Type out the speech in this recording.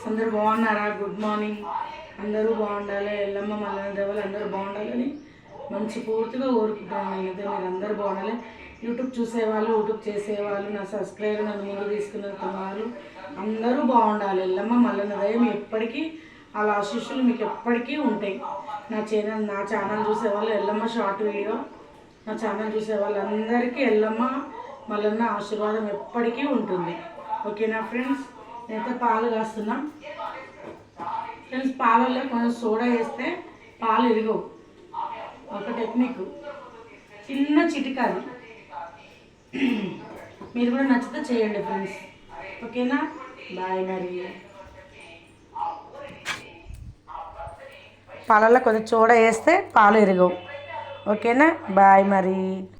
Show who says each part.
Speaker 1: అందరూ బాగున్నారా? Good morning. అందరూ బాగుండాలి, ఎల్లమ్మ మల్లన్న దేవలు అందరూ బాగుండాలని మంచి పూర్తిగా కోరుకుంటాను. నేనైతే మీరు అందరూ బాగుండాలి. యూట్యూబ్ చూసేవాళ్ళు, యూట్యూబ్ చేసేవాళ్ళు, నా సబ్స్క్రైబర్, నన్ను ముందు తీసుకున్న వాళ్ళు అందరూ బాగుండాలి. ఎల్లమ్మ మల్లన్న దయ మీ ఎప్పటికీ అలా ఆశీస్సులు మీకు ఎప్పటికీ ఉంటాయి. నా ఛానల్ చూసేవాళ్ళు ఎల్లమ్మ షార్ట్ వీడియో, నా ఛానల్ చూసే వాళ్ళందరికీ ఎల్లమ్మ మల్లన్న ఆశీర్వాదం ఎప్పటికీ ఉంటుంది. ఓకేనా ఫ్రెండ్స్? నేనైతే పాలు కాస్తున్నా ఫ్రెండ్స్. పాలల్లో కొంచెం సోడా వేస్తే పాలు ఇరగవు. ఒక టెక్నిక్, చిన్న చిటిక అది. మీరు కూడా నచ్చితే చేయండి ఫ్రెండ్స్. ఓకేనా? బాయ్. మరి పాలల్లో కొంచెం సోడా వేస్తే పాలు ఇరగవు. ఓకేనా? బాయ్ మరి.